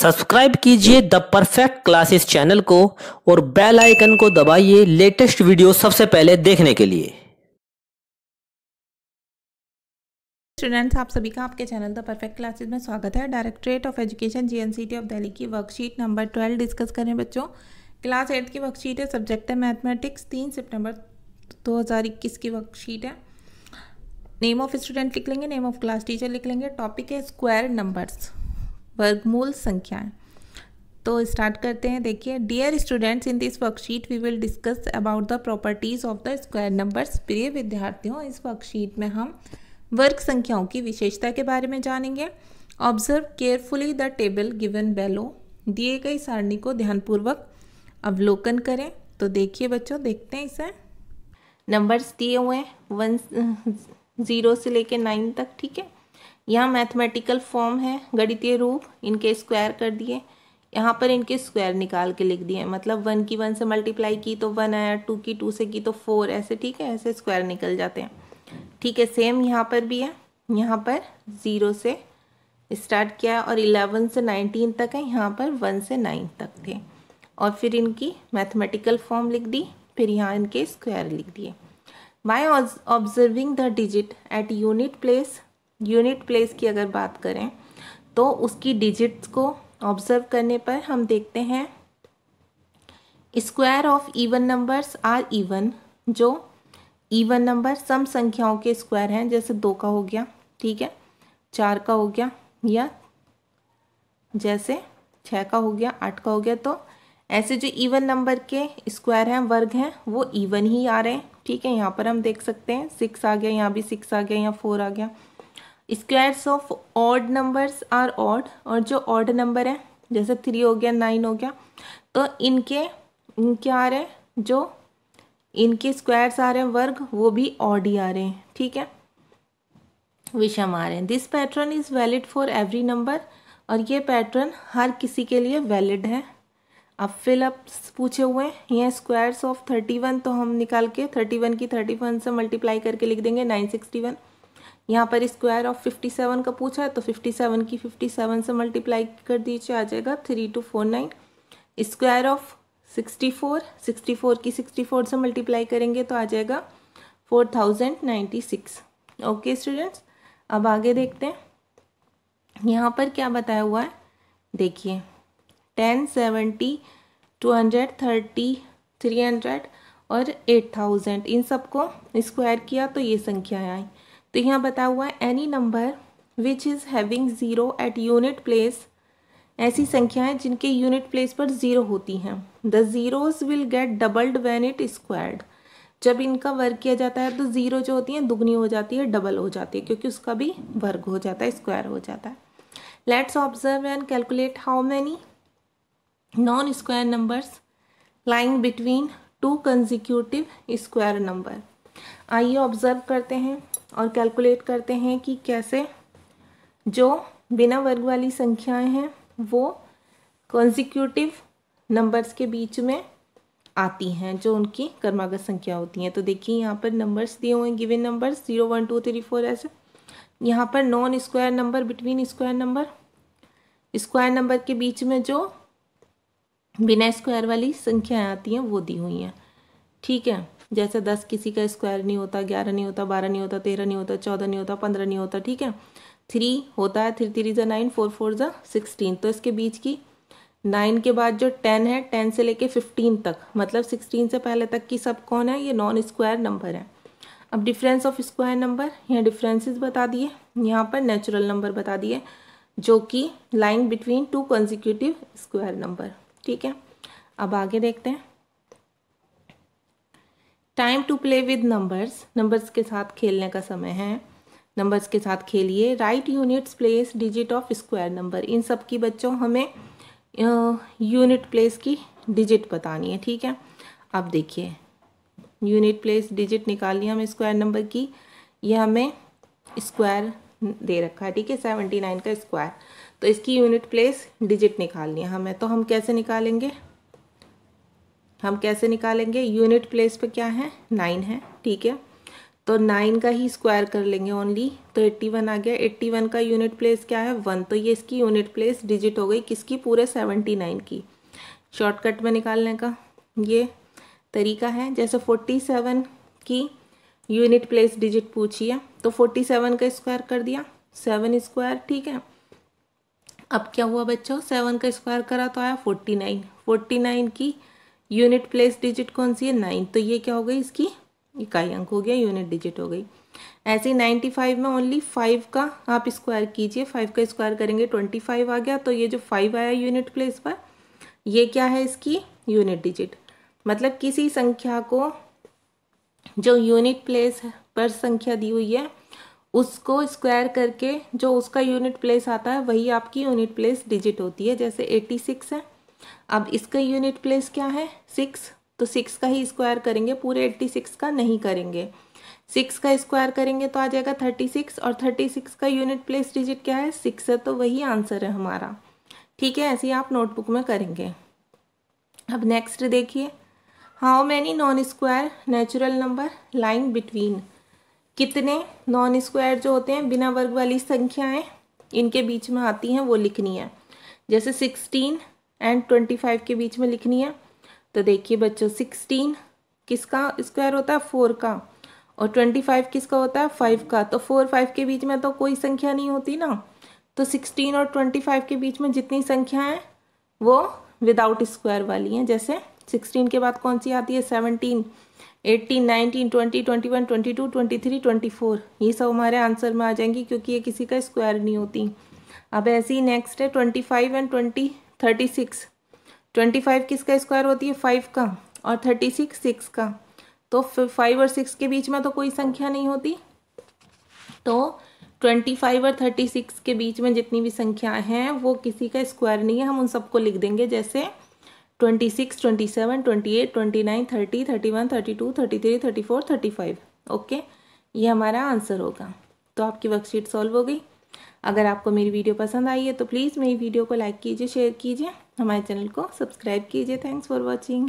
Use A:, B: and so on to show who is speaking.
A: Subscribe कीजिए the perfect classes channel को और बेल आइकन को दबाइए लेटेस्ट वीडियो सबसे पहले देखने के लिए।
B: स्टूडेंट्स, आप सभी का आपके चैनल द परफेक्ट क्लासेस में स्वागत है। Directorate of education GNCT of Delhi की वर्कशीट नंबर 12 डिस्कस करें बच्चों। क्लास 8 की वर्कशीट है, सब्जेक्ट है मैथमेटिक्स। 3 सितंबर 2021 की वर्कशीट है। नेम ऑफ स्टूडेंट लिख लेंगे, नेम ऑफ क्लास टीचर लिख लेंगे। टॉपिक है स्क्वायर नंबर्स, वर्गमूल संख्याएं। तो स्टार्ट करते हैं। देखिए, dear students, in this worksheet we will discuss about the properties of the square numbers. प्रिय विद्यार्थियों, इस वर्कशीट में हम वर्ग संख्याओं की विशेषता के बारे में जानेंगे। Observe carefully the table given below. दिए गई सारणी को ध्यानपूर्वक अवलोकन करें। तो देखिए बच्चों, देखते हैं इसे। नंबर्स दिए हुए हैं 0 से लेके 9 तक, ठीक है। यहाँ मैथमेटिकल फॉर्म है, गणितीय रूप, इनके स्क्वायर कर दिए। यहाँ पर इनके स्क्वायर निकाल के लिख दिए, मतलब 1 की 1 से मल्टीप्लाई की तो 1 आया, 2 की 2 से की तो 4, ऐसे, ठीक है। ऐसे स्क्वायर निकल जाते हैं, ठीक है। सेम यहाँ पर भी है। यहाँ पर 0 से स्टार्ट किया और 11 से 19 तक है। यहाँ पर 1 से 9 तक थे और फिर इनकी मैथमेटिकल फॉर्म लिख दी, फिर यहाँ इनके स्क्वायर लिख दिए। By observing the digit at unit place, unit place की अगर बात करें तो उसकी डिजिट्स को ऑब्जर्व करने पर हम देखते हैं square of even numbers are even. जो इवन नंबर सम संख्याओं के स्क्वायर हैं, जैसे 2 का हो गया, ठीक है, 4 का हो गया, या जैसे 6 का हो गया, 8 का हो गया। तो ऐसे जो इवन नंबर के स्क्वायर हैं, वर्ग हैं, वो इवन ही आ रहे हैं, ठीक है। यहाँ पर हम देख सकते हैं 6 आ गया, यहाँ भी 6 आ गया, यहाँ 4 आ गया। Squares of odd numbers are odd, और जो ऑड नंबर है जैसे 3 हो गया, 9 हो गया, तो इनके क्या आ रहे हैं, जो इनके स्क्वायर्स आ रहे हैं वर्ग, वो भी ऑड ही आ रहे हैं, ठीक है, विषम आ रहे हैं। This pattern is valid for every number, और ये पैटर्न हर किसी के लिए वैलिड है। अब फिलअप्स पूछे हुए हैं। ये स्क्वायर्स ऑफ 31, तो हम निकाल के 31 की 31 से मल्टीप्लाई करके लिख देंगे 961। यहाँ पर स्क्वायर ऑफ 57 का पूछा है, तो 57 की 57 से मल्टीप्लाई कर दीजिए, आ जाएगा 3249। स्क्वायर ऑफ 64 की 64 से मल्टीप्लाई करेंगे तो आ जाएगा 4096। ओके स्टूडेंट्स, अब आगे देखते हैं। यहाँ पर क्या बताया हुआ है, देखिए 10, 70, 230, 300 और 8000, इन सबको स्क्वायर किया तो ये संख्याएं आई। तो यहाँ बताया हुआ है any number which is having 0 at unit place, ऐसी संख्याएं जिनके यूनिट प्लेस पर 0 होती हैं। The zeros will get doubled when it squared, जब इनका वर्ग किया जाता है तो 0 जो होती है दुगनी हो जाती है, डबल हो जाती है, क्योंकि उसका भी वर्ग हो जाता है, स्क्वायर हो जाता है। Let's observe and calculate how many non square numbers lying between 2 consecutive square number. आइए ऑब्जर्व करते हैं और कैलकुलेट करते हैं कि कैसे जो बिना वर्ग वाली संख्याएं हैं वो कंसेक्यूटिव नंबर्स के बीच में आती हैं, जो उनकी क्रमागत संख्या होती हैं। तो देखिए यहाँ पर नंबर्स दिए हुए हैं, गिवन नंबर्स 0, 1, 2, 3, 4 ऐसे। यहाँ पर non square number between square number, square number के बीच में जो बिना स्क्वायर वाली संख्याएं आती हैं वो दी हुई हैं, ठीक है। जैसे 10 किसी का स्क्वायर नहीं होता, 11 नहीं होता, 12 नहीं होता, 13 नहीं होता, 14 नहीं होता, 15 नहीं होता, ठीक है। 3 होता है, 3 3 ज़ा 9, 4 4 ज़ा 16। तो इसके बीच की 9 के बाद जो 10 है, 10 से लेके 15 तक, मतलब 16 से पहले तक की सब कौन है, ये नॉन स्क्वायर नंबर है। अब डिफरेंस ऑफ स्क्वायर नंबर, यहाँ डिफरेंसेस बता दिए, यहाँ पर नेचुरल नंबर बता दिए, जो कि lying between 2 consecutive square number, ठीक है। अब आगे देखते हैं। Time to play with numbers, numbers के साथ खेलने का समय है, नंबर्स के साथ खेलिए। Right units place digit of square number, इन सब की बच्चों हमें यूनिट प्लेस की डिजिट बतानी है, ठीक है। अब देखिए यूनिट प्लेस डिजिट निकालनी है हमें स्क्वायर नंबर की, यह हमें स्क्वायर दे रखा है, ठीक है, 79 का स्क्वायर। तो इसकी यूनिट प्लेस डिजिट निकालनी है हमें, तो हम कैसे निकालेंगे, यूनिट प्लेस पे क्या है, 9 है, ठीक है। तो 9 का ही स्क्वायर कर लेंगे ओनली, तो 81 आ गया। 81 का यूनिट प्लेस क्या है 1, तो ये इसकी यूनिट प्लेस डिजिट हो गई किसकी, पूरे 79 की। शॉर्टकट में निकालने का ये तरीका है। जैसे 47 की यूनिट प्लेस डिजिट पूछी है तो 47 का स्क्वायर कर दिया 7 स्क्वायर, ठीक है। अब क्या हुआ बच्चों, 7 का स्क्वायर करा तो आया 49। 49 की यूनिट प्लेस डिजिट कौन सी है 9, तो ये क्या हो गई इसकी इकाई अंक हो गया, यूनिट डिजिट हो गई। ऐसे ही 95 में ओनली 5 का आप स्क्वायर कीजिए, 5 का स्क्वायर करेंगे 25 आ गया, तो ये जो 5 आया यूनिट प्लेस पर ये क्या है इसकी यूनिट डिजिट। मतलब किसी संख्या को जो यूनिट प्लेस पर संख्या दी हुई है उसको स्क्वायर करके जो उसका यूनिट प्लेस आता है वही आपकी यूनिट प्लेस डिजिट होती है। जैसे 86 है, अब इसका यूनिट प्लेस क्या है 6, तो 6 का ही स्क्वायर करेंगे, पूरे 86 का नहीं करेंगे। 6 का स्क्वायर करेंगे तो आ जाएगा 36, और 36 का यूनिट प्लेस डिजिट क्या है 6 है, तो वही आंसर है हमारा। ठीक है, ऐसे ही आप नोटबुक में करेंगे। अब नेक्स्ट देखिए, how many non square natural number lying between, कितने नॉन स्क्वायर जो होते हैं बिना वर्ग वाली संख्याएं इनके बीच में आती हैं वो लिखनी है। जैसे 16 एंड 25 के बीच में लिखनी है। तो देखिए बच्चों 16 किसका स्क्वायर होता है 4 का, और 25 किसका होता है 5 का, तो 4 5 के बीच में तो कोई संख्या नहीं होती ना, तो 16 और 25 के बीच में जितनी संख्या है वो विदाउट स्क्वायर वाली हैं। जैसे 16 के बाद कौन सी आती है 17, 18, 19, 20, 21, 22, 23, 24, ये सब हमारे आंसर में आ जाएंगी क्योंकि ये किसी का स्क्वायर नहीं होती। अब ऐसे ही नेक्स्ट है 25 एंड 36। 25 किसका स्क्वायर होती है 5 का, और 36 6 का, तो 5 और 6 के बीच में तो कोई संख्या नहीं होती, तो 25 और 36 के बीच में जितनी भी संख्या हैं वो किसी का स्क्वायर नहीं है, हम उन सबको लिख देंगे। जैसे 26, 27, 28, 29, 30, 31, 32, 33, 34, 35। ओके, ये हमारा आंसर होगा। तो आपकी वर्कशीट सॉल्व हो गई। अगर आपको मेरी वीडियो पसंद आई है तो प्लीज़ मेरी वीडियो को लाइक कीजिए, शेयर कीजिए, हमारे चैनल को सब्सक्राइब कीजिए। Thanks for watching.